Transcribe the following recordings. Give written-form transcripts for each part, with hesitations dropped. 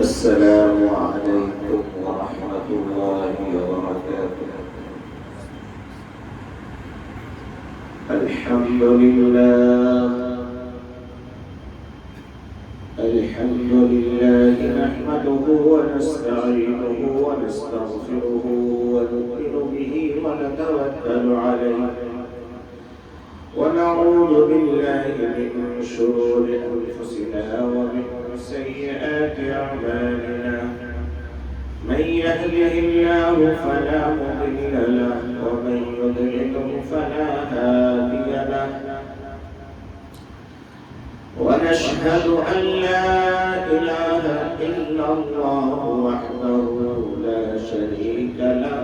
السلام عليكم ورحمة الله وبركاته. الحمد لله نحمده ونستعينه ونستغفره ونؤمن به ونتوكل عليه ونعوذ بالله من شرور أنفسنا ومن سيئات أعمالنا. من يهده الله فلا مضل له ومن يضلل فلا هادي له. ونشهد أن لا إله إلا الله وحده لا شريك له.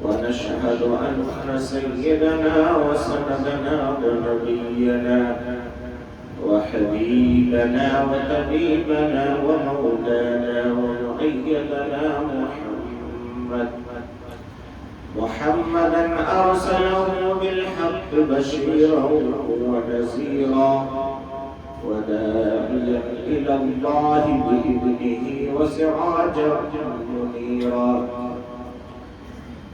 ونشهد أن سيدنا وسندنا ونبينا وحبيبنا وطبيبنا ومولانا ومؤيدنا محمدا أرسله بالحق بشيرا ونذيرا وداعيا إلى الله بإذنه وسراجا منيرا.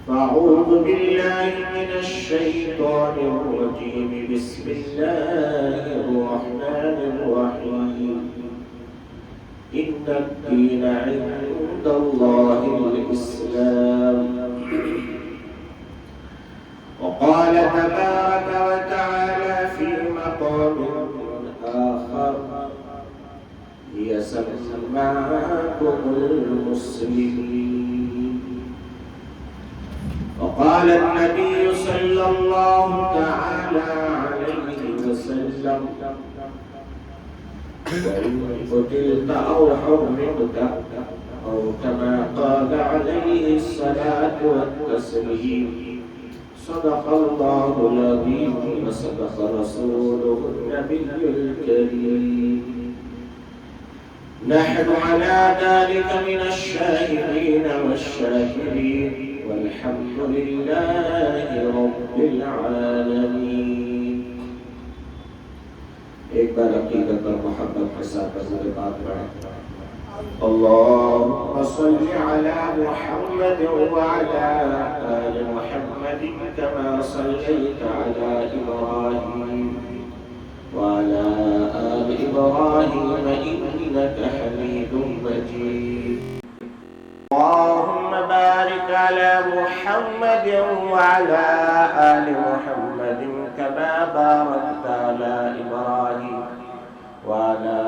فأعوذ بالله من الشيطان الرجيم. بسم الله الرحمن الرحيم. إن الدين عند الله الإسلام. وقال تبارك وتعالى في مقام آخر ليسماكم المسلمين. وقال النبي صلى الله تعالى عليه وسلم وإن قتلت أو حرمت أو كما قال عليه الصلاة والتسليم. صدق الله العظيم وصدق رسوله النبي الكريم. نحن على ذلك من الشاهدين والشاكرين والحمد لله رب العالمين. ایک بار عقیدت اور محبت کے ساتھ حضور پاک پڑھیں. اللهم صل على محمد وعلى آل محمد كما صليت على إبراهيم وعلى آل إبراهيم إنك حميد مجيد. اللهم بارك على محمد وعلى آل محمد كما باركت على إبراهيم وعلى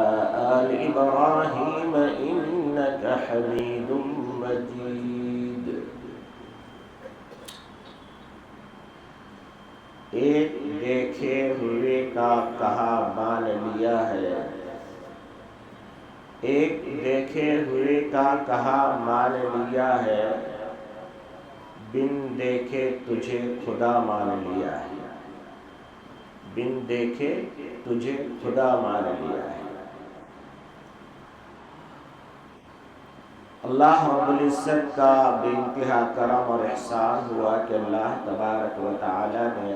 آل إبراهيم إنك حميد مجيد. ایک دیکھے ہوئے کا کہا مان لیا ہے. ایک دیکھے ہوئے کا کہا مان لیا ہے. بن دیکھے تجھے خدا مان لیا ہے. بن دیکھے تجھے خدا مان لیا ہے. اللہ رب العزت کا بے انتہا کرم اور احسان ہوا کہ اللہ تبارک و تعالی نے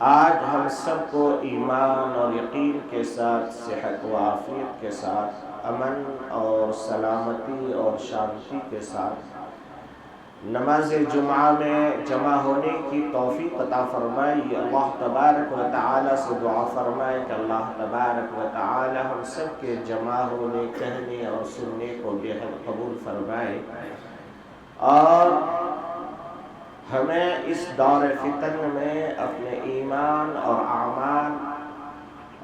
آج ہم سب کو ایمان اور یقین کے ساتھ، صحت و عافیت کے ساتھ، امن اور سلامتی اور شانتی کے ساتھ نماز جمعہ میں جمع ہونے کی توفیق عطا فرمائی. اللہ تبارک و تعالی سے دعا فرمائے کہ اللہ تبارک و تعالی ہم سب کے جمع ہونے، کہنے اور سننے کو بے حد قبول فرمائے اور ہمیں اس دور فتن میں اپنے ایمان اور اعمال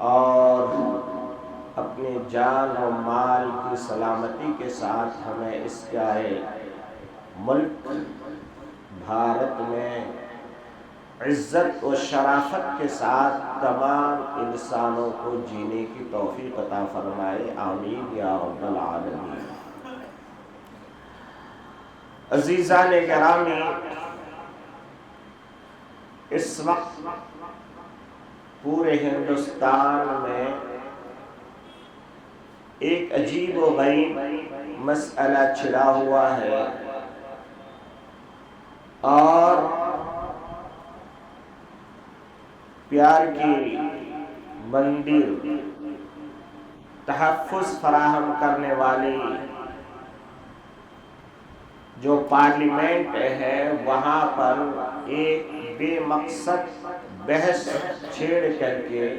اور اپنی جان و مال کی سلامتی کے ساتھ ہمیں اس پیارے ملک بھارت میں عزت و شرافت کے ساتھ تمام انسانوں کو جینے کی توفیق عطا فرمائے، آمین یا رب العالمین۔ عزیزان گرامی، اس وقت پورے ہندوستان میں ایک عجیب و غریب مسئلہ چھڑا ہوا ہے، اور پیار کی مندر تحفظ فراہم کرنے والی جو پارلیمنٹ ہے وہاں پر ایک بے مقصد بحث چھیڑ کر کے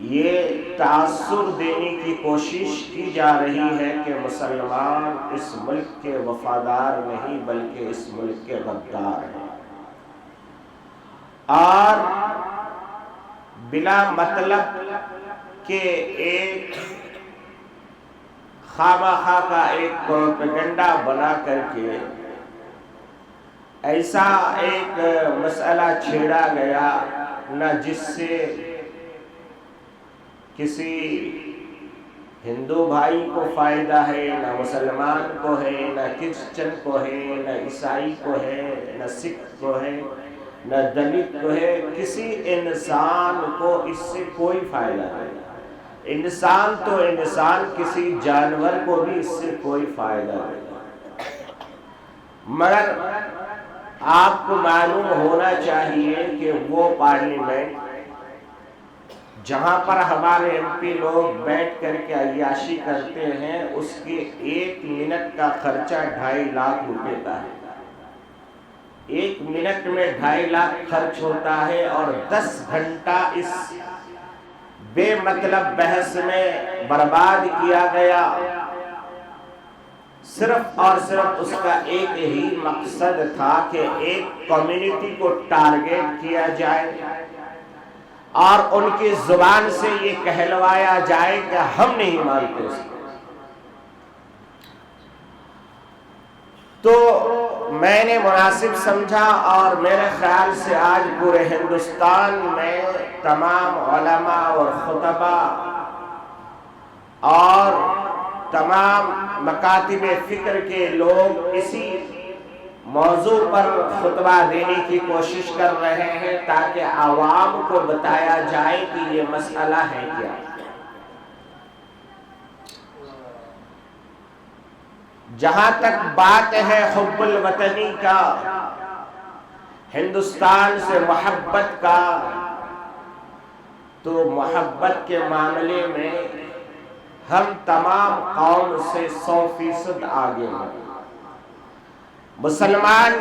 یہ تاثر دینے کی کوشش کی جا رہی ہے کہ مسلمان اس ملک کے وفادار نہیں بلکہ اس ملک کے غدار ہیں، اور بلا مطلب کہ ایک خواہ کا ایک پروپیگنڈا بنا کر کے ایسا ایک مسئلہ چھیڑا گیا نہ جس سے کسی ہندو بھائی کو فائدہ ہے، نہ مسلمان کو ہے، نہ کرسچن کو ہے، نہ عیسائی کو ہے، نہ سکھ کو ہے، نہ دلت کو ہے، کسی انسان کو اس سے کوئی فائدہ نہیں۔ انسان تو انسان، کسی جانور کو بھی اس سے کوئی فائدہ نہیں، مگر آپ کو معلوم ہونا چاہیے کہ وہ پارلیمنٹ جہاں پر ہمارے ایم پی لوگ بیٹھ کر کے عیاشی کرتے ہیں، اس کے 1 منٹ کا خرچہ 2.5 لاکھ روپے کا ہے۔ 1 منٹ میں 2.5 لاکھ خرچ ہوتا ہے، اور 10 گھنٹہ اس بے مطلب بحث میں برباد کیا گیا، صرف اور صرف اس کا ایک ہی مقصد تھا کہ ایک کمیونٹی کو ٹارگیٹ کیا جائے اور ان کی زبان سے یہ کہلوایا جائے کہ ہم نہیں مانتے اس کو۔ تو میں نے مناسب سمجھا، اور میرے خیال سے آج پورے ہندوستان میں تمام علماء اور خطباء اور تمام مکاتب فکر کے لوگ اسی موضوع پر خطبہ دینے کی کوشش کر رہے ہیں تاکہ عوام کو بتایا جائے کہ یہ مسئلہ ہے کیا۔ جہاں تک بات ہے حب الوطنی کا، ہندوستان سے محبت کا، تو محبت کے معاملے میں ہم تمام قوم سے 100% آگے ہیں۔ مسلمان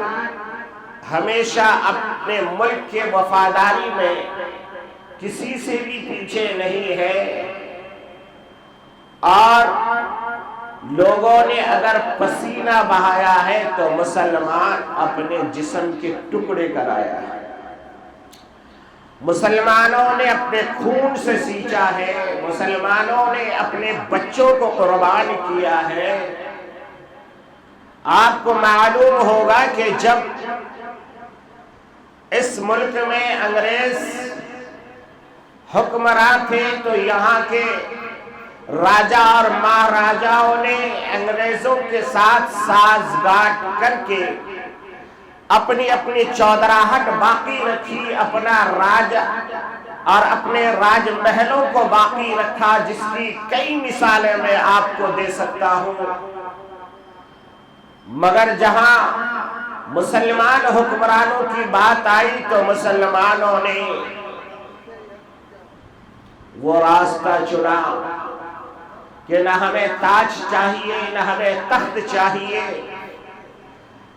ہمیشہ اپنے ملک کے وفاداری میں کسی سے بھی پیچھے نہیں ہے، اور لوگوں نے اگر پسینہ بہایا ہے تو مسلمان اپنے جسم کے ٹکڑے کرایا ہے، مسلمانوں نے اپنے خون سے سینچا ہے، مسلمانوں نے اپنے بچوں کو قربان کیا ہے۔ آپ کو معلوم ہوگا کہ جب اس ملک میں انگریز حکمران تھے تو یہاں کے راجا اور مہاراجاؤں نے انگریزوں کے ساتھ سازگار کر کے اپنی اپنی چودراہٹ باقی رکھی، اپنا راج اور اپنے راج محلوں کو باقی رکھا، جس کی کئی مثالیں میں آپ کو دے سکتا ہوں۔ مگر جہاں مسلمان حکمرانوں کی بات آئی تو مسلمانوں نے وہ راستہ چنا کہ نہ ہمیں تاج چاہیے، نہ ہمیں تخت چاہیے،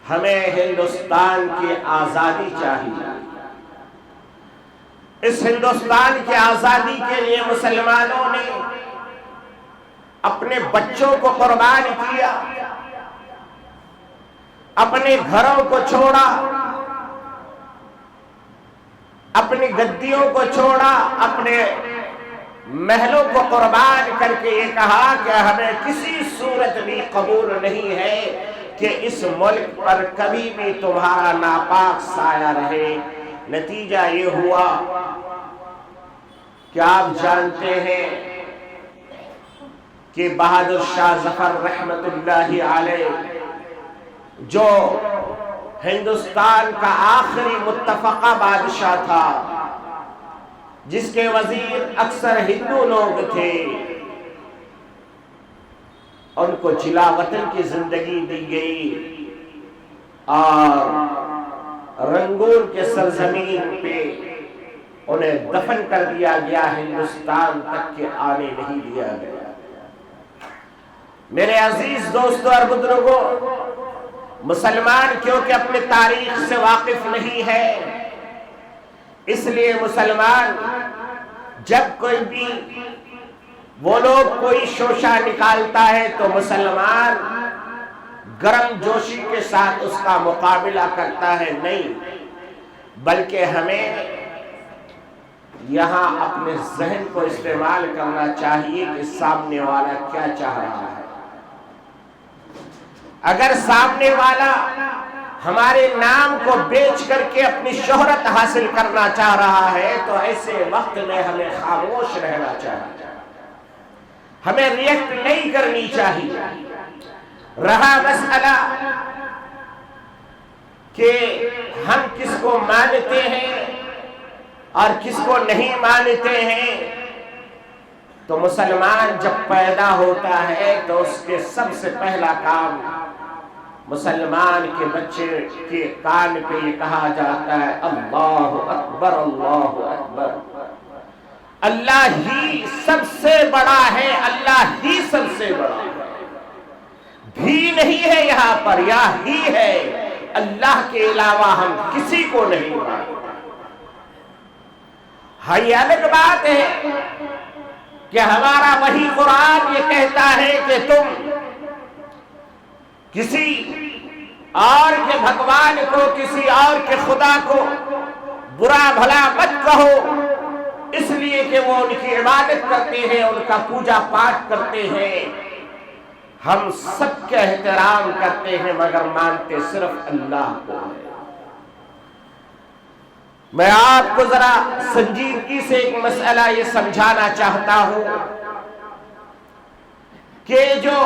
ہمیں ہندوستان کی آزادی چاہیے۔ اس ہندوستان کی آزادی کے لیے مسلمانوں نے اپنے بچوں کو قربان کیا، اپنے گھروں کو چھوڑا، اپنی گدیوں کو چھوڑا، اپنے محلوں کو قربان کر کے یہ کہا کہ ہمیں کسی صورت بھی قبول نہیں ہے کہ اس ملک پر کبھی بھی تمہارا ناپاک سایہ رہے۔ نتیجہ یہ ہوا کہ آپ جانتے ہیں کہ بہادر شاہ ظفر رحمت اللہ علیہ جو ہندوستان کا آخری متفقہ بادشاہ تھا، جس کے وزیر اکثر ہندو لوگ تھے، ان کو جلا وطن کی زندگی دی گئی اور رنگون کے سرزمین پہ انہیں دفن کر دیا گیا، ہندوستان تک کے آنے نہیں دیا گیا۔ میرے عزیز دوستوں اور بزرگوں، مسلمان کیونکہ اپنے تاریخ سے واقف نہیں ہے، اس لیے مسلمان جب کوئی بھی وہ لوگ کوئی شوشہ نکالتا ہے تو مسلمان گرم جوشی کے ساتھ اس کا مقابلہ کرتا ہے، نہیں، بلکہ ہمیں یہاں اپنے ذہن کو استعمال کرنا چاہیے کہ سامنے والا کیا چاہ رہا ہے۔ اگر سامنے والا ہمارے نام کو بیچ کر کے اپنی شہرت حاصل کرنا چاہ رہا ہے تو ایسے وقت میں ہمیں خاموش رہنا چاہیے، ہمیں ریئیکٹ نہیں کرنی چاہیے۔ رہا مسئلہ کہ ہم کس کو مانتے ہیں اور کس کو نہیں مانتے ہیں، تو مسلمان جب پیدا ہوتا ہے تو اس کے سب سے پہلا کام مسلمان کے بچے کے کان پہ یہ کہا جاتا ہے اللہ اکبر اللہ اکبر، اللہ ہی سب سے بڑا ہے، اللہ ہی سب سے بڑا ہے، بھی نہیں ہے یہاں پر، یا ہی ہے، اللہ کے علاوہ ہم کسی کو نہیں مانتے۔ ہاں یہ الگ بات ہے کہ ہمارا وہی قرآن یہ کہتا ہے کہ تم کسی اور کے بھگوان کو، کسی اور کے خدا کو برا بھلا مت کہو، اس لیے کہ وہ ان کی عبادت کرتے ہیں، ان کا پوجا پاٹ کرتے ہیں۔ ہم سب کے احترام کرتے ہیں مگر مانتے صرف اللہ کو ہے۔ میں آپ کو ذرا سنجیدگی سے ایک مسئلہ یہ سمجھانا چاہتا ہوں کہ جو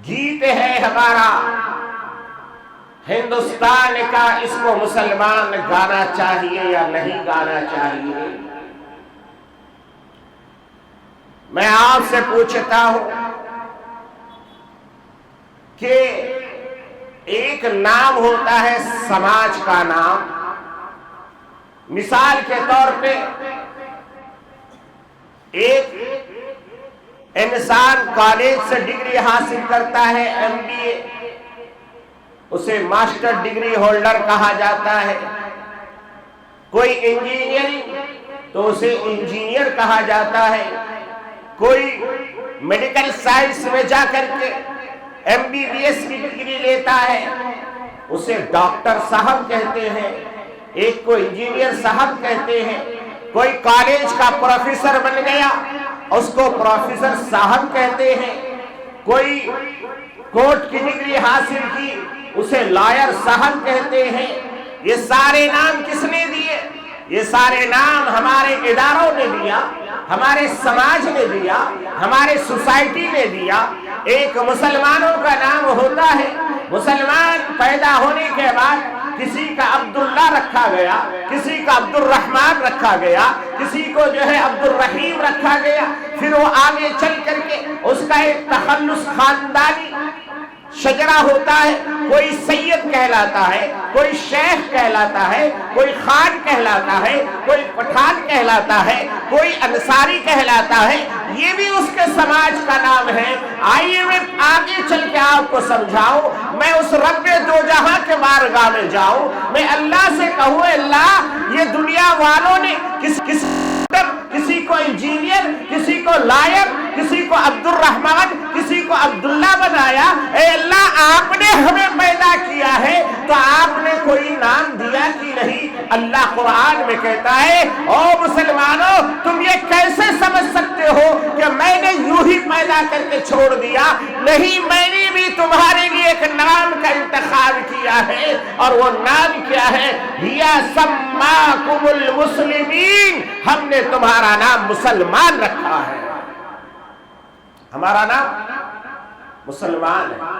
گیت ہے ہمارا ہندوستان کا، اس کو مسلمان گانا چاہیے یا نہیں گانا چاہیے؟ میں آپ سے پوچھتا ہوں کہ ایک نام ہوتا ہے سماج کا نام، مثال کے طور پہ ایک انسان کالج سے ڈگری حاصل کرتا ہے، MBA، اسے ماسٹر ڈگری ہولڈر کہا جاتا ہے۔ کوئی انجینئرنگ تو اسے انجینئر کہا جاتا ہے، کوئی میڈیکل سائنس میں جا کر کے MBBS کی ڈگری لیتا ہے، اسے ڈاکٹر صاحب کہتے ہیں، ایک کو انجینئر صاحب کہتے ہیں، کوئی کالج کا پروفیسر بن گیا اس کو پروفیسر صاحب کہتے ہیں، کوئی کورٹ کی ڈگری حاصل کی اسے لائر صاحب کہتے ہیں۔ یہ سارے نام کس نے دیے؟ یہ سارے نام ہمارے اداروں نے دیا، ہمارے سماج نے دیا، ہمارے سوسائٹی نے دیا۔ ایک مسلمانوں کا نام ہوتا ہے، مسلمان پیدا ہونے کے بعد کسی کا عبداللہ رکھا گیا، کسی کا عبد الرحمن رکھا گیا، کسی کو جو ہے عبد الرحیم رکھا گیا، پھر وہ آگے چل کر کے اس کا ایک تخلص خاندانی شجرہ ہوتا ہے، کوئی سید کہلاتا ہے، کوئی شیخ کہلاتا ہے، کوئی خان کہلاتا ہے، کوئی پٹھان کہلاتا ہے، کوئی انصاری کہلاتا ہے، یہ بھی اس کے سماج کا نام ہے۔ آئیے میں آگے چل کے آپ کو سمجھاؤں، میں اس رب دو جہاں کے بارگاہ میں جاؤں، میں اللہ سے کہوں اللہ یہ دنیا والوں نے کسی کو انجینئر، کسی کو لائر، کسی کو عبد الرحمن، کسی کو عبداللہ بنایا، اے اللہ آپ نے ہمیں پیدا کیا ہے تو آپ نے کوئی نام دیا کہ نہیں؟ اللہ قرآن میں کہتا ہے او مسلمانوں بتا کر کے چھوڑ دیا، نہیں، میں نے بھی تمہارے لیے ایک نام کا انتخاب کیا ہے، اور وہ نام کیا ہے؟ یا سماکم المسلمین، ہم نے تمہارا نام مسلمان رکھا ہے، ہمارا نام مسلمان ہے،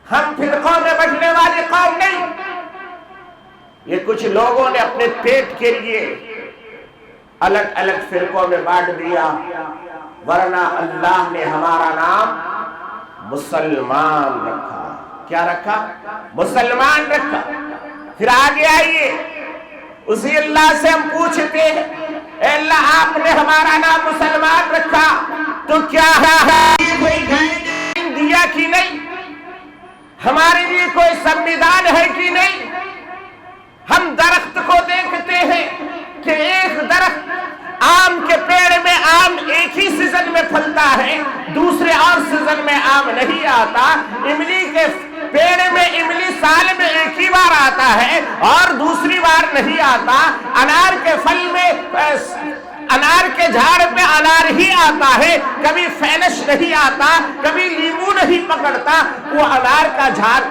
ہم فرقوں میں بٹنے والی قوم نہیں۔ یہ کچھ لوگوں نے اپنے پیٹ کے لیے الگ الگ فرقوں میں بانٹ دیا، ورنہ اللہ نے ہمارا نام مسلمان رکھا۔ کیا رکھا؟ مسلمان رکھا۔ پھر آگے آئیے، اسی اللہ سے ہم پوچھتے ہیں، اے اللہ آپ نے ہمارا نام مسلمان رکھا تو کیا کوئی گائیڈ دیا کہ نہیں؟ ہمارے لیے کوئی سنویدھان ہے کہ نہیں؟ ہم درخت کو دیکھتے ہیں کہ ایک درخت آم کے پیڑ میں آم ایک ہی سیزن میں پھلتا ہے، دوسرے اور سیزن میں آم نہیں آتا۔ املی کے پیڑ میں املی سال میں ایک ہی بار آتا ہے اور دوسری بار نہیں آتا۔ انار کے پھل میں انار کے جھاڑ پہ انار ہی آتا ہے، کبھی فینش نہیں آتا، کبھی لیمو نہیں پکڑتا۔ وہ انار کا جھاڑ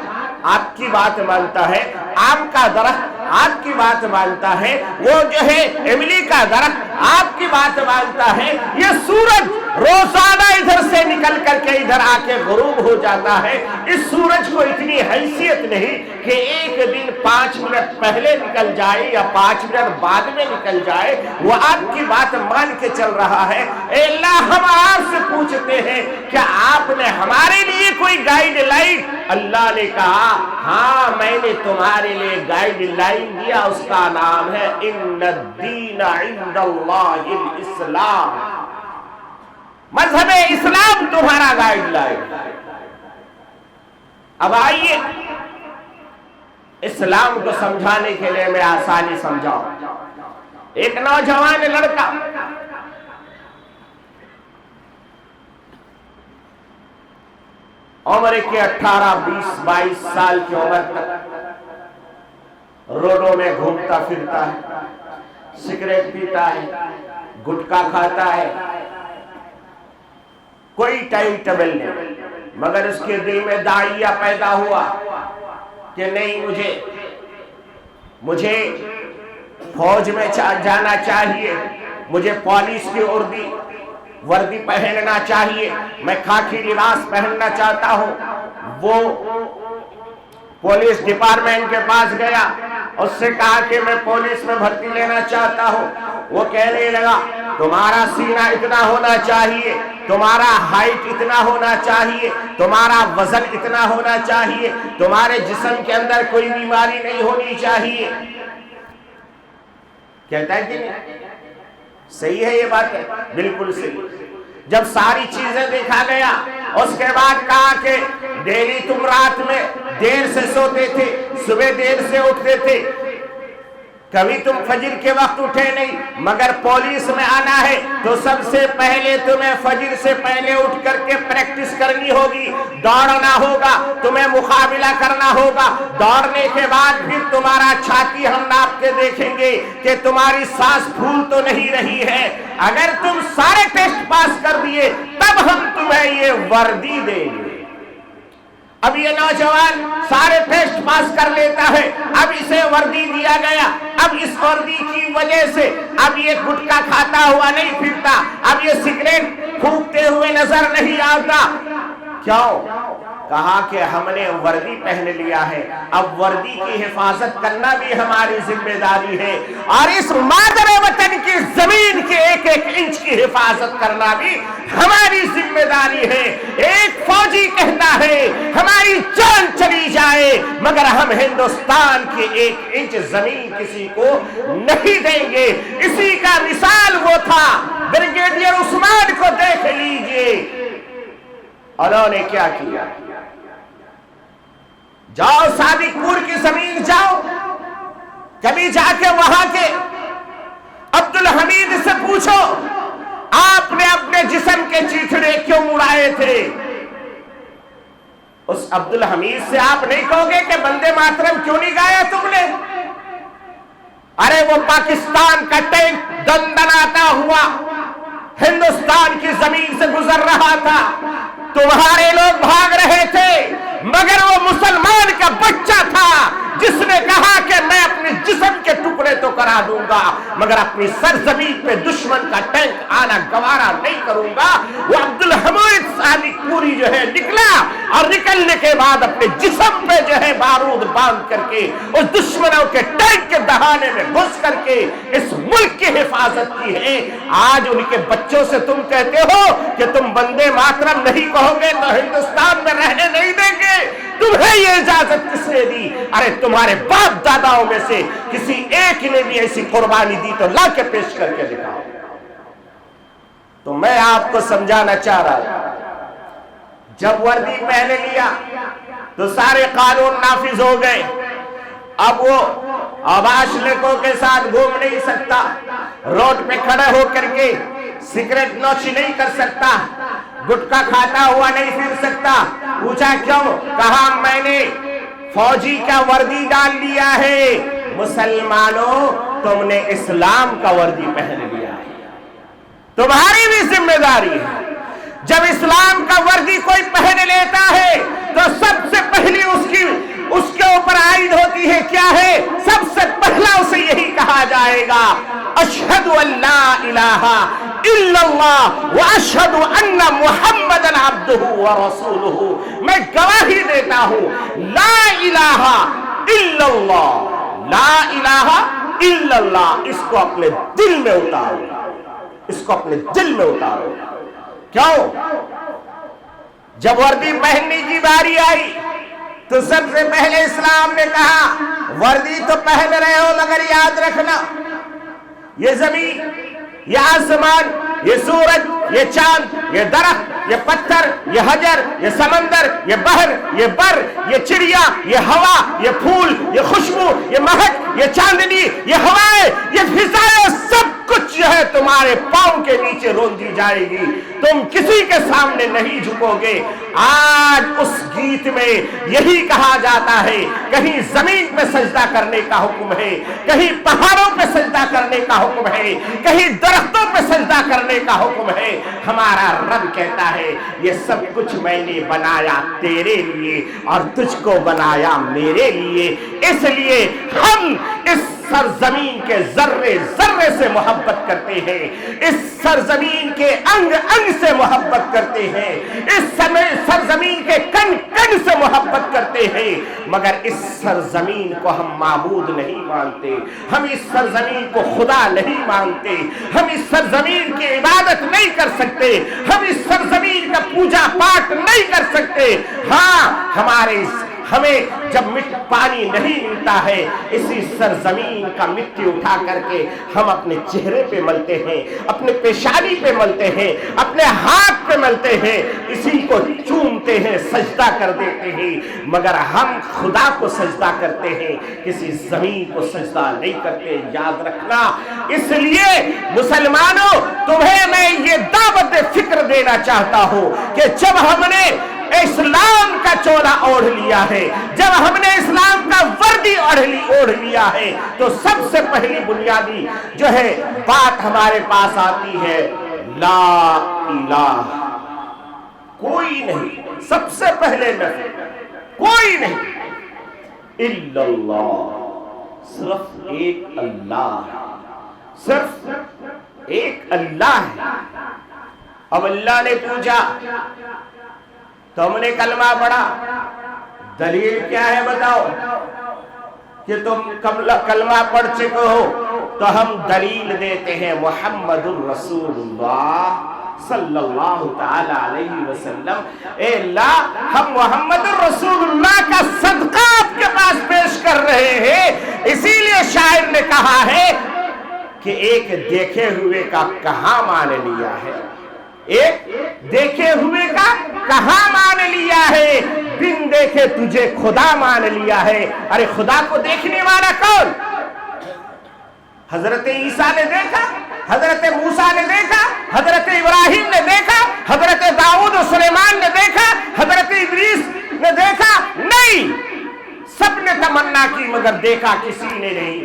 آپ کی بات مانتا ہے، آم کا درخت آپ کی بات مانتا ہے، وہ جو ہے املی کا درخت آپ کی بات مانتا ہے۔ یہ سورج روزانہ ادھر سے نکل کر کے ادھر آ کے غروب ہو جاتا ہے۔ اس سورج کو اتنی حیثیت نہیں کہ ایک دن 5 منٹ پہلے نکل جائے یا 5 منٹ بعد میں نکل جائے، وہ آپ کی بات مان کے چل رہا ہے۔ اے اللہ، ہم آپ سے پوچھتے ہیں کہ آپ نے ہمارے لیے کوئی گائیڈ لائن؟ اللہ نے کہا ہاں، میں نے تمہارے لیے گائیڈ لائن دیا، اس کا نام ہے ان الدین عند اللہ الاسلام۔ مذہب اسلام تمہارا گائیڈ لائن۔ اب آئیے اسلام کو سمجھانے کے لیے میں آسانی سمجھاؤں۔ ایک نوجوان لڑکا عمر کے 18، 20، 22 سال کی عمر تک روڈوں میں گھومتا پھرتا ہے، سگریٹ پیتا ہے، گٹکا کھاتا ہے، کوئی ٹائم ٹیبل نہیں، مگر اس کے دل میں داعیہ پیدا ہوا کہ نہیں، مجھے فوج میں جانا چاہیے، مجھے پولیس کی وردی پہننا چاہیے، میں خاکی لباس پہننا چاہتا ہوں۔ وہ پولیس ڈپارٹمنٹ کے پاس گیا، اس سے کہا کہ میں پولیس میں بھرتی لینا چاہتا ہوں۔ وہ کہنے لگا تمہارا سینہ اتنا ہونا چاہیے، تمہارا ہائٹ اتنا ہونا چاہیے، تمہارا وزن اتنا ہونا چاہیے، تمہارے جسم کے اندر کوئی بیماری نہیں ہونی چاہیے۔ کہتا ہے کہ نہیں؟ صحیح ہے یہ بات ہے، بالکل صحیح۔ جب ساری چیزیں دیکھا گیا، اس کے بعد کہا کہ ڈیلی تم رات میں دیر سے سوتے تھے، صبح دیر سے اٹھتے تھے، کبھی تم فجر کے وقت اٹھے نہیں، مگر پولیس میں آنا ہے تو سب سے پہلے تمہیں فجر سے پہلے اٹھ کر کے پریکٹس کرنی ہوگی، دوڑنا ہوگا، تمہیں مقابلہ کرنا ہوگا۔ دوڑنے کے بعد پھر تمہارا چھاتی ہم ناپ کے دیکھیں گے کہ تمہاری سانس پھول تو نہیں رہی ہے۔ اگر تم سارے ٹیسٹ پاس کر دیے تب ہم تمہیں یہ وردی دیں گے۔ اب یہ نوجوان سارے ٹیسٹ پاس کر لیتا ہے، اب اسے وردی دیا گیا۔ اب اس وردی کی وجہ سے اب یہ گٹکا کھاتا ہوا نہیں پھرتا، اب یہ سگریٹ پھونکتے ہوئے نظر نہیں آتا۔ کیوں؟ کہا کہ ہم نے وردی پہن لیا ہے، اب وردی کی حفاظت کرنا بھی ہماری ذمہ داری ہے، اور اس مادر وطن کی زمین کے ایک ایک انچ کی حفاظت کرنا بھی ہماری ذمہ داری ہے۔ ایک فوجی کہتا ہے ہماری جان چلی جائے مگر ہم ہندوستان کی ایک انچ زمین کسی کو نہیں دیں گے۔ اسی کا مثال وہ تھا، بریگیڈیئر عثمان کو دیکھ لیجئے، انہوں نے کیا کیا۔ جاؤ صادق پور کی زمین جاؤ، کبھی جا کے وہاں کے عبدالحمید سے پوچھو آپ نے اپنے جسم کے چیتھڑے کیوں اڑائے تھے۔ اس عبدالحمید سے آپ نہیں کہو گے کہ بندے ماترم کیوں نہیں گایا تم نے؟ ارے وہ پاکستان کا ٹینک دندناتا ہوا ہندوستان کی زمین سے گزر رہا تھا، تمہارے لوگ بھاگ رہے تھے، مگر وہ مسلمان کا بچہ تھا جس نے کہا کہ میں اپنے جسم کے ٹکڑے تو کرا دوں گا مگر اپنی سرزمین پہ دشمن کا ٹینک آنا گوارا نہیں کروں گا۔ وہ عبدالحمید صادق پوری جو ہے نکلا اور نکلنے کے بعد اپنے جسم پہ جو ہے بارود باندھ کر کے اس دشمنوں کے ٹینک کے دہانے میں گھس کر کے اس ملک کی حفاظت کی ہے۔ آج ان کے بچوں سے تم کہتے ہو کہ تم بندے ماترم نہیں کہو گے تو ہندوستان میں رہنے نہیں دیں گے، تمہیں یہ اجازت کس نے دی؟ ارے تمہارے باپ داداؤں میں سے کسی ایک نے بھی ایسی قربانی دی تو لا کے پیش کر کے دکھاؤ۔ تو میں آپ کو سمجھانا چاہ رہا ہوں، جب وردی پہن لیا تو سارے قانون نافذ ہو گئے، اب وہ عباشلکوں کے ساتھ گھوم نہیں سکتا، روڈ پہ کھڑے ہو کر کے سگریٹ نوشی نہیں کر سکتا، گٹکا کھاتا ہوا نہیں پھر سکتا۔ پوچھا کیوں؟ کہا میں نے فوجی کا وردی ڈال لیا ہے۔ مسلمانوں تم نے اسلام کا وردی پہن لیا ہے، تمہاری بھی ذمہ داری ہے۔ جب اسلام کا وردی کوئی پہن لیتا ہے تو سب سے پہلی اس کے اوپر عائد ہوتی ہے کیا ہے؟ سب سے پہلا اسے یہی کہا جائے گا اشہد ان لا الہ الا اللہ واشہد ان محمدًا عبدہ ورسولہ، میں گواہی دیتا ہوں لا الہ الا اللہ، لا الہ الا اللہ۔ اس کو اپنے دل میں اتارو، اس کو اپنے دل میں اتارو۔ کیوں؟ جب وردی پہننے کی باری آئی تو سب سے پہلے اسلام نے کہا وردی تو پہن رہے ہو مگر یاد رکھنا یہ زمین، یہ آسمان، یہ سورج، یہ چاند، یہ درخت، یہ پتھر، یہ حجر، یہ سمندر، یہ بحر، یہ بر، یہ چڑیا، یہ ہوا، یہ پھول، یہ خوشبو، یہ مہک، یہ چاندنی، یہ ہوائیں، یہ فضائیں، سب کچھ جو ہے تمہارے پاؤں کے نیچے رون دی جائے گی، تم کسی کے سامنے نہیں جھکو گے۔ آج اس گیت میں یہی کہا جاتا ہے، کہیں زمین پہ سجدہ کرنے کا حکم ہے، کہیں پہاڑوں پہ سجدہ کرنے کا حکم ہے، کہیں درختوں پہ سجدہ کرنے کا حکم ہے۔ ہمارا رب کہتا ہے یہ سب کچھ میں نے بنایا تیرے لیے اور تجھ کو بنایا میرے لیے، اس لیے ہم اس سرزمین کے ذرے ذرے سے محبت کرتے ہیں، اس سرزمین کے انگ انگ سے محبت کرتے ہیں، اس سرزمین کے کن کن سے محبت کرتے ہیں، مگر اس سرزمین کو ہم معبود نہیں مانتے، ہم اس سرزمین کو خدا نہیں مانتے، ہم اس سرزمین کی عبادت نہیں کر سکتے، ہم اس سرزمین کا پوجا پاٹ نہیں کر سکتے۔ ہاں ہمیں جب پانی نہیں ملتا ہے اسی سرزمین کا مٹی اٹھا کر کے ہم اپنے چہرے پہ ملتے ہیں، اپنے پیشانی پہ ملتے ہیں، اپنے ہاتھ پہ ملتے ہیں، اسی کو چومتے ہیں، سجدہ کر دیتے ہیں، مگر ہم خدا کو سجدہ کرتے ہیں، کسی زمین کو سجدہ نہیں کرتے۔ یاد رکھنا، اس لیے مسلمانوں تمہیں میں یہ دعوت فکر دینا چاہتا ہوں کہ جب ہم نے اسلام کا چولا اوڑھ لیا ہے، جب ہم نے اسلام کا وردی اوڑھ لیا ہے، تو سب سے پہلی بنیادی جو ہے بات ہمارے پاس آتی ہے لا الہ، کوئی نہیں، سب سے پہلے نفی، کوئی نہیں الا اللہ، صرف ایک اللہ، صرف ایک اللہ ہے۔ اب اللہ نے پوچھا تم نے کلمہ پڑھا، دلیل کیا ہے بتاؤ کہ تم کلمہ پڑھ چکے ہو؟ تو ہم دلیل دیتے ہیں محمد الرسول اللہ صلی اللہ تعالی علیہ وسلم۔ اے اللہ، ہم محمد الرسول اللہ کا صدقہ آپ کے پاس پیش کر رہے ہیں۔ اسی لیے شاعر نے کہا ہے کہ ایک دیکھے ہوئے کا کہاں مان لیا ہے، ایک دیکھے ہوئے کا کہاں مان لیا ہے، بن دیکھے تجھے خدا مان لیا ہے۔ ارے خدا کو دیکھنے والا کون؟ حضرت عیسیٰ نے دیکھا، حضرت موسیٰ نے دیکھا، حضرت ابراہیم نے دیکھا، حضرت داؤد و سلیمان نے دیکھا، حضرت ادریس نے دیکھا؟ نہیں، سب نے تمنا کی مگر دیکھا کسی نے نہیں۔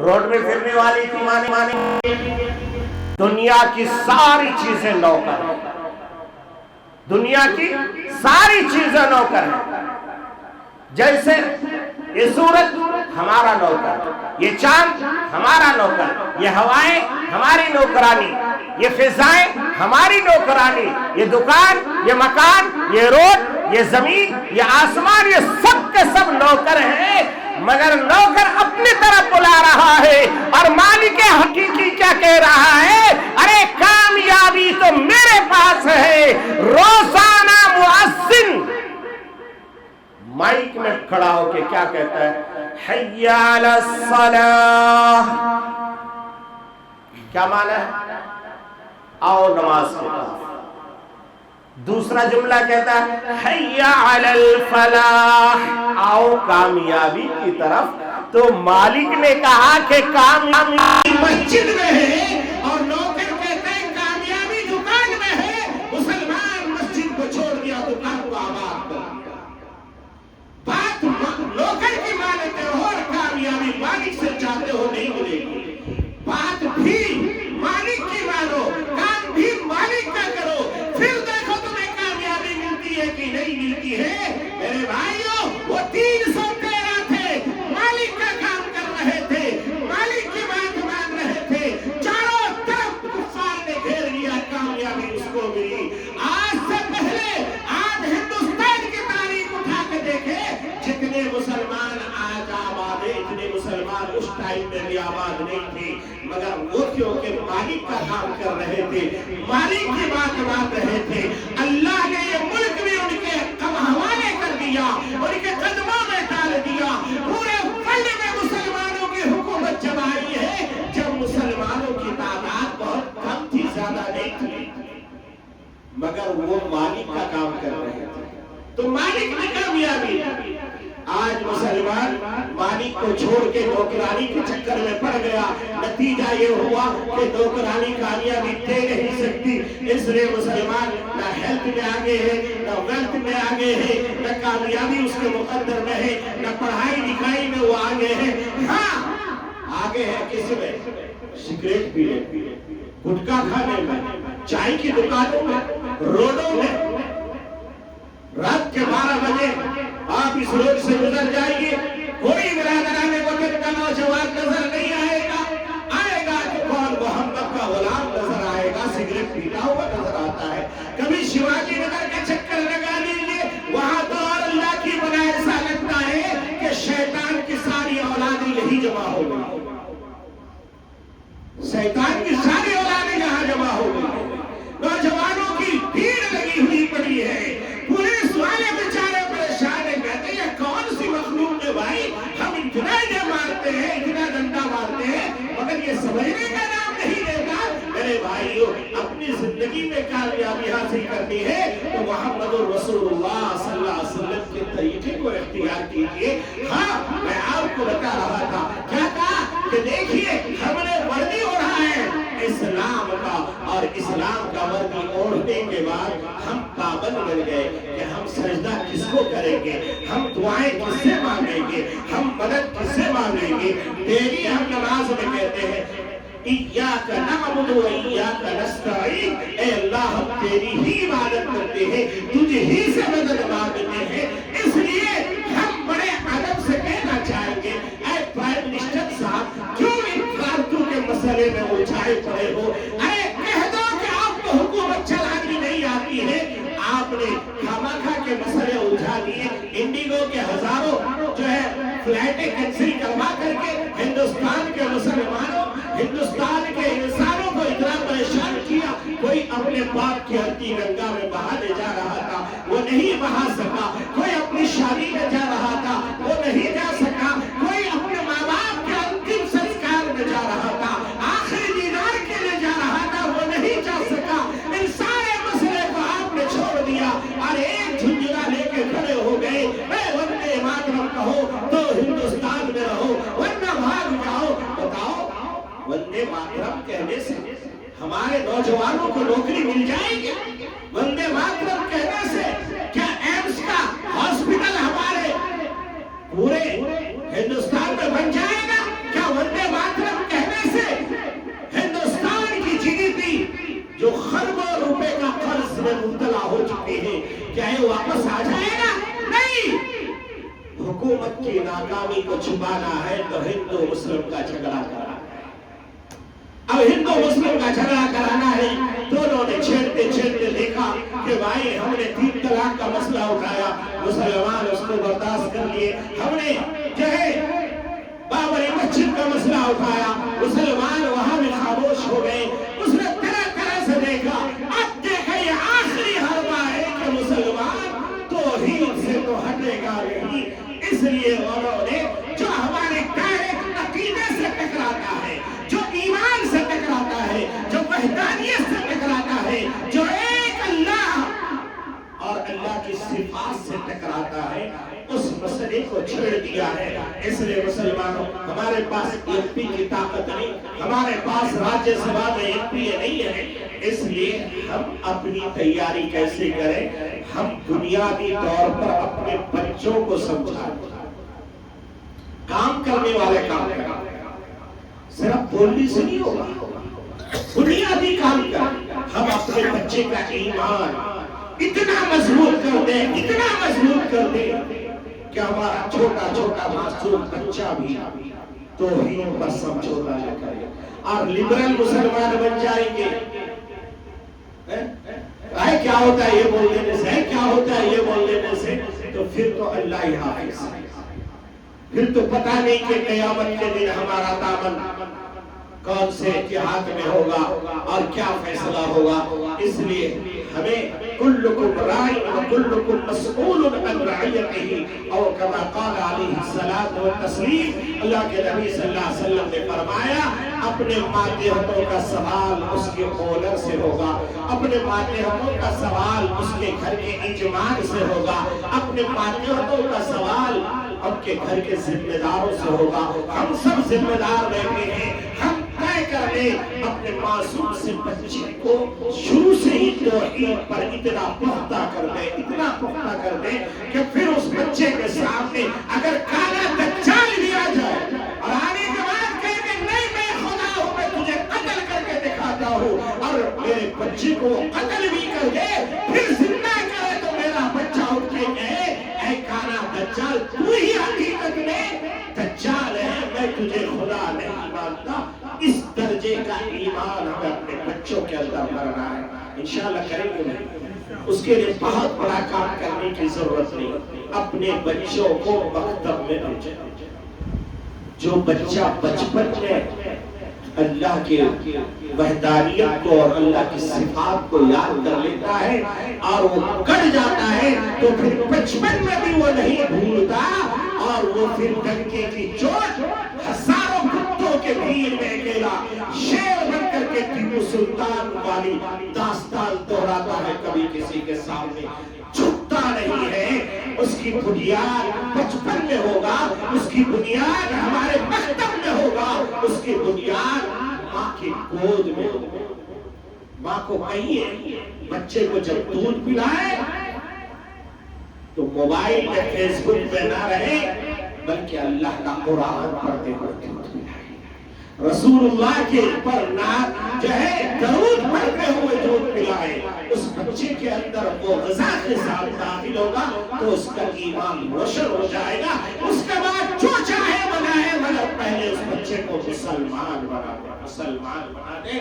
روڈ میں پھرنے والی تھی مانے دنیا کی ساری چیزیں نوکر، دنیا کی ساری چیزیں نوکر ہیں. جیسے یہ سورج ہمارا نوکر، یہ چاند ہمارا نوکر، یہ ہوائیں ہماری نوکرانی، یہ فضائیں ہماری نوکرانی، یہ دکان، یہ مکان، یہ روڈ، یہ زمین، یہ آسمان، یہ سب کے سب نوکر ہیں. مگر نوکر اپنی طرف بلا رہا ہے اور مالک حقیقی کیا کہہ رہا ہے؟ ارے کامیابی تو میرے پاس ہے. روزانہ مؤذن مائک میں کھڑا ہو کے کیا کہتا ہے؟ حی علی الصلاۃ. کیا معنی ہے؟ آؤ نماز کی طرف. دوسرا جملہ کہتا ہے حی علی الفلاح، آؤ کامیابی کی طرف. تو مالک نے کہا کہ کامیابی مسجد میں ہے اور نوکر کہتا ہے کامیابی دکان میں ہے. مسلمان مسجد کو چھوڑ دیا، دکان کو آباد کر دیا. بات نوکر کی مانتے ہو اور کامیابی مالک سے چاہتے ہو نہیں ملے گی. بات بھی مالک کی مانو، کام بھی مالک کا کرو، پھر دیکھو تمہیں کامیابی ملتی ہے کہ نہیں ملتی ہے. میرے بھائیوں، وہ 313 تھے، مالک کا کام کر رہے تھے، مالک کی بات مان رہے تھے. چاروں طرف کفار نے گھیر لیا، کامیابی اس کو ملی. آج سے پہلے آج ہندوستان کی تاریخ اٹھا کے دیکھے، جتنے مسلمان آج آباد ہیں، اتنے مسلمان اس ٹائم میں بھی آباد نہیں تھے. مگر وہ کیونکہ مالک کا کام کر رہے تھے، مالک کی بات مان رہے تھے، اللہ نے یہ ملک بھی ان کے حوالے کر دیا، ان کے قدموں میں ڈال دیا. پورے ورلڈ میں مسلمانوں کی حکومت جب آئی ہے، جب مسلمانوں کی تعداد بہت کم تھی، زیادہ نہیں تھی، مگر وہ مالک کا کام کر رہے تھے. تو مالک نے کامیابی. آج مسلمان مالک کو چھوڑ کے نوکرانی کے چکر میں پڑ گیا. نتیجہ یہ ہوا کہ نوکرانی کامیابی دے نہیں سکتی. اس لیے مسلمان نہ ہیلتھ میں آگے ہے، نہ ویلتھ میں آگے ہے، نہ کامیابی اس کے مقدر میں ہے، نہ پڑھائی لکھائی میں وہ آگے ہے. ہاں آگے ہے کس میں؟ سگریٹ پینے، گٹکا کھانے میں، چائے کی دکانوں میں، روڈوں میں. رات کے 12 بجے آپ اس روڈ سے گزر جائیے، کوئی برادران وطن کا نوجوان نظر نہیں آئے گا. آئے گا کہ کون محمد کا غلام نظر آئے گا، سگریٹ پیتا ہوا نظر آتا ہے. کبھی شیواجی نگر کا چکر لگا لیجیے، وہاں تو اور اللہ کی بنا ایسا لگتا ہے کہ شیطان کی ساری اولادیں یہی جمع ہو گئی. شیطان کی ساری اولادیں یہاں جمع ہو گئی. نوجوانوں کی بھیڑ لگی ہوئی پڑی ہے. پولیس والے بیچارے پریشان ہیں، کہتے ہیں کون سی مخلوق ہے بھائی، ہم اتنا مارتے ہیں، اتنا ڈنڈا مارتے ہیں، مگر یہ سمجھنے کا نام نہیں لیتا. میرے بھائیوں، اپنی زندگی میں کامیابی حاصل کرنی ہے تو محمد رسول اللہ صلی اللہ علیہ وسلم کے طریقے کو اختیار کیجیے. ہاں میں آپ کو بتا رہا تھا، کیا کہا کہ دیکھیے ہم نے وردی اوڑھا ہے اسلام کا، اور اسلام کا وردی اوڑھنے کے بعد ہم پابند بن گئے کہ ہم سجدہ کس کو کریں گے، ہم دعائیں کس سے مانگیں گے، ہم مدد کس سے مانگیں گے. تیری ہم نماز میں کہتے ہیں ایاک نعبد و ایاک نستعین، اے اللہ ہم تیری ہی عبادت کرتے ہیں، تجھے ہی سے مدد مانگتے ہیں. اس لیے ہم بڑے ادب سے کہنا چاہیں گے، اے پرائم منسٹر صاحب کیوں ان فالتو کے مسئلے میں الجھائے پڑے ہو؟ ارے کہہ دو کہ آپ کو حکومت چلانی نہیں آتی ہے. آپ نے خامخواہ کے مسئلے الجھا دیے. انڈیگو کے ہزاروں جو ہے فلائٹیں کینسل کروا کر کے ہندوستان کے مسلمانوں، ہندوستان کے انسانوں کو اتنا پریشان کیا. کوئی اپنے باپ کی ہلکی گنگا میں بہانے جا رہا تھا، وہ نہیں بہا سکا. کوئی اپنی شادی میں جا رہا تھا، وہ نہیں جا سکا. کوئی اپنے ماں باپ کے انتم سنسکار میں جا رہا تھا، آخری دیدار کے لیے جا رہا تھا، وہ نہیں جا سکا. ان سارے مسئلے کو آپ نے چھوڑ دیا اور ایک جھنجھنا لے کے کھڑے ہو گئے. وندے ماترم کہو تو ہندوستان میں رہو، ورنہ بھاگ جاؤ. بتاؤ وندے ماترم کہنے سے ہمارے نوجوانوں کو نوکری مل جائے گی؟ وندے ماترم کہنے سے کیا ایمس کا ہاسپٹل ہمارے پورے ہندوستان میں بن جائے گا؟ کیا وندے ماترم مرض میں مبتلا ہو چکے ہیں، کیا یہ واپس آ جائے گا؟ نہیں۔ حکومت کی ناکامی کو چھپانا ہے تو ہندو مسلم کا جھگڑا کرانا ہے۔ اب ہندو مسلم کا جھگڑا کرانا ہے، دونوں نے چھیڑتے چھیڑتے دیکھا کہ بھائی ہم نے 3 طلاق کا مسئلہ اٹھایا، مسلمان اس کو برداشت کر لیے، ہم نے جو ہے بابری مسجد کا مسئلہ اٹھایا، مسلمان وہاں بھی خاموش ہو گئے۔ اس نے طرح طرح سے دیکھا، اب دیکھا یہ آخری حربہ ہے کہ مسلمان توحید سے تو ہٹے گا نہیں، اس لیے انہوں نے جو ہمارے ڈائریکٹ عقیدے سے ٹکراتا ہے، جو ایمان سے ٹکراتا ہے، جو وحدانیت سے ٹکراتا ہے، جو ایک اللہ اور اللہ کی صفات سے ٹکراتا ہے، اس مسئلے کو چھوڑ دیا ہے۔ اس لیے مسلمانوں، ہمارے پاس ایم پی کی طاقت نہیں، ہمارے پاس راجیہ سبھا میں ایم پی نہیں ہے، اس لیے ہم اپنی تیاری کیسے کریں؟ ہم بنیادی طور پر اپنے بچوں کو سمجھائیں، کام کرنے والے کام کریں، صرف بولنے سے نہیں ہوگا، بنیادی کام کریں۔ ہم اپنے بچے کا ایمان اتنا مضبوط کر دیں، اتنا مضبوط کر دیں کہ ہمارا چھوٹا چھوٹا معصوم بچہ بھی توحید پر سمجھوتا نہ کرے اور لبرل مسلمان بن جائیں گے۔ کیا ہوتا ہے یہ بول دینے سے، کیا ہوتا ہے یہ بول دینے سے، تو پھر تو اللہ ہی حافظ، پھر تو پتہ نہیں کہ قیامت کے دن ہمارا دامن کون سے کے ہاتھ میں ہوگا اور کیا فیصلہ ہوگا۔ اس لیے ہمیں کلکم راع وکلکم مسئول عن رعیتہ، اور کما قال علیہ الصلاۃ والتسلیم، اللہ کے نبی صلی اللہ علیہ وسلم نے فرمایا اپنے ماتحتوں کا سوال اس کے اونر سے ہوگا، اپنے ماتحتوں کا سوال اس کے گھر کے اجمان سے ہوگا، اپنے ماتحتوں کا سوال اب کے گھر کے ذمہ داروں سے ہوگا۔ ہم سب ذمہ دار بیٹھے ہیں، ہم طے کر لیں اپنے معصوم سے بچے کو شروع سے ہی توحید پر اتنا پختہ کر دیں، اتنا پختہ کر دیں کہ پھر اس بچے کے سامنے اگر کالا دجال بھی آ جائے اور آنے کے بعد کہے کہ نہیں میں خدا ہوں، میں تجھے قتل کر کے دکھاتا ہوں، اور میرے بچے کو قتل بھی کر دے پھر زندہ کرے، تو میرا بچہ اٹھ کے کہے اے کالا دجال تو ہی حقیقت میں دجال ہے، میں تجھے خدا نہیں مانتا۔ اس درجے کا ایمان ہمیں اپنے بچوں کے اندر بھرنا ہے، انشاءاللہ کریں گے نہیں، اس کے لیے بہت بڑا کام کرنے کی ضرورت نہیں، اپنے بچوں کو مکتب میں بھیجیں۔ جو بچہ بچپن میں اللہ کے وحدانیت کو اور اللہ کی صفات کو یاد کر لیتا ہے اور وہ کر جاتا ہے، تو پھر بچپن میں بھی وہ نہیں بھولتا، اور وہ پھر ڈنکے کی چوٹ ہزاروں کتوں کے بھیڑ میں اکیلا شیر بن کر کے ٹیپو سلطان والی داستان دہراتا ہے، کبھی کسی کے سامنے جھکتا نہیں ہے۔ اس کی بنیاد بچپن میں ہوگا، اس کی بنیاد ہمارے مکتب میں ہوگا، اس کی بنیاد ماں کی گود میں ہوگا۔ ماں کو کہیے بچے کو جب دودھ پلائے تو موبائل میں فیس بک پہ نہ رہے، بلکہ اللہ کا قرآن پڑھتے ہوئے دودھ پلائے، رسول اللہ کے پر جو ہے درود پڑھتے ہوئے دودھ پلائے۔ اس بچے کے اندر وہ غذا کے ساتھ داخل ہوگا تو اس کا ایمان روشن ہو جائے گا، اس کے بعد جو چاہے بنائے، مگر پہلے اس بچے کو مسلمان بنا دے، مسلمان بنا دے۔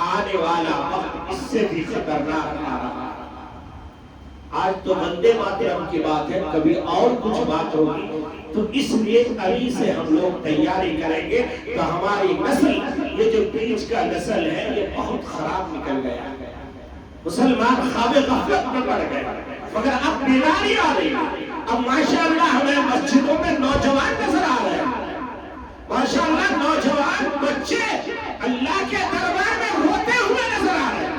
آنے والا وقت اس سے بھی خطرناک آ رہا ہے۔ آج تو وندے ماترم کی بات ہے، کبھی اور کچھ بات ہوگی، تو اس لیے ابھی سے ہم لوگ تیاری کریں گے تو ہماری نسل، یہ جو بیچ کا نسل ہے یہ بہت خراب نکل گیا ہے۔ مسلمان خواب غفلت میں پڑ گئے، مگر اب بیداری آ رہی ہے۔ اب ماشاءاللہ ہمیں مسجدوں میں نوجوان نظر آ رہے ہیں، ماشاءاللہ نوجوان بچے اللہ کے دربار میں روتے ہوئے نظر آ رہے ہیں۔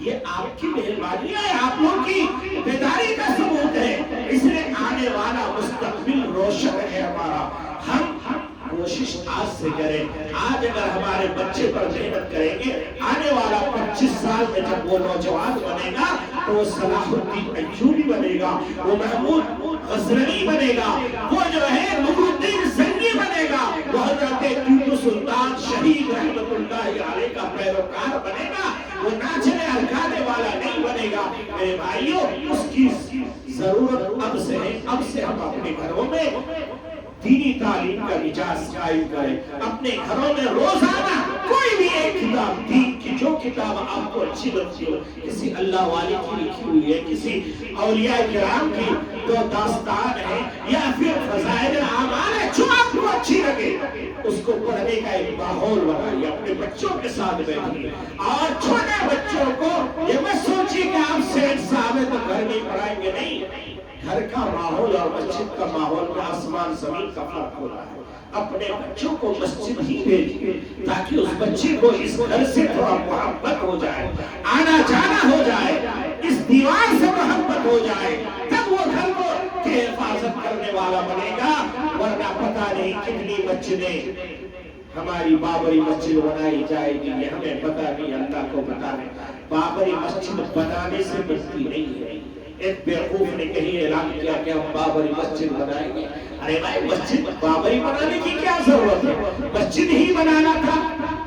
یہ آپ کی مہربانی ہے، آپ لوگ کی بیداری کا ثبوت ہے، اس لیے آنے والا مستقبل روشن ہے ہمارا۔ ہم کوشش آج سے کریں، آج اگر ہمارے بچے پر محنت کریں گے، آنے والا 25 سال میں جب وہ نوجوان بنے گا تو وہ صلاح الدین ایوبی بنے گا، وہ محمود غزنوی بنے گا، وہ جو ہے نور الدین زنگی بنے گا، وہ حضرت ٹیپو سلطان شہید رحمت اللہ علیہ کا پیروکار بنے گا، وہ ناچنے اور گانے والا نہیں بنے میرے بھائیوں اس کی ضرورت اب سے ہے. اب سے ہم اپنے گھروں میں دینی تعلیم کا مزاج قائم کریں. اپنے گھروں میں روزانہ کوئی بھی ایک کتاب، دین کی جو کتاب آپ کو اچھی لگتی ہو، کسی اللہ والے کی لکھی ہوئی ہے، کسی اولیاء کرام کی جو داستان ہے، یا پھر فضائل اعمال ہے، جو آپ کو اچھی لگے اس کو پڑھنے کا ایک ماحول بنائیے. اپنے بچوں کے ساتھ بیٹھیے اور چھوٹے بچوں کو یہ مت سوچیے کہ آپ سیٹ صاحب ہیں تو گھر میں پڑھائیں گے. نہیں، گھر کا ماحول اور مسجد کا ماحول میں آسمان زمین کا فرق ہو رہا ہے. اپنے بچوں کو مسجد ہی بھیجیے تاکہ اس بچے کو اس گھر سے تھوڑا محبت ہو جائے، آنا جانا ہو جائے، اس دیوار سے محبت ہو جائے، تب وہ گھر کو کی حفاظت کرنے والا بنے گا. ورنہ پتہ نہیں کتنی مسجدیں ہماری بابری مسجد بنائی جائے گی، یہ ہمیں پتہ نہیں، اللہ کو پتہ نہیں. بابری مسجد بنانے سے بنتی نہیں ہے. ایک بیوقوف نے کہیں اعلان کیا کہ ہم بابری مسجد بنائیں گے. ارے بھائی، مسجد بابری بنانے کی کیا ضرورت ہے؟ مسجد ہی بنانا تھا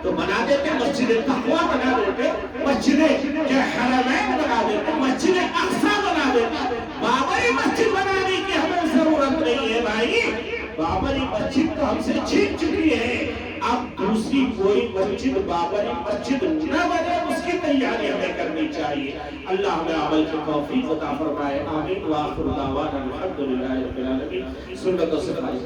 تو بنا دیتے، مسجد تقویٰ بنا دیتے، مسجد حرمین بنا دیتے، مسجد اقصیٰ بنا دیتے. بابری مسجد بنانے کی ہمیں ضرورت نہیں ہے بھائی. بابری مسجد تو ہم سے چھین چکی ہے. اب دوسری کوئی مسجد بابری مسجد نہ بنے، اس کی تیاری ہمیں کرنی چاہیے. اللہ ہمیں عمل کی توفیق عطا فرمائے. آمین. وآخر دعوانا الحمدللہ رب العالمین. سنت و صفائی.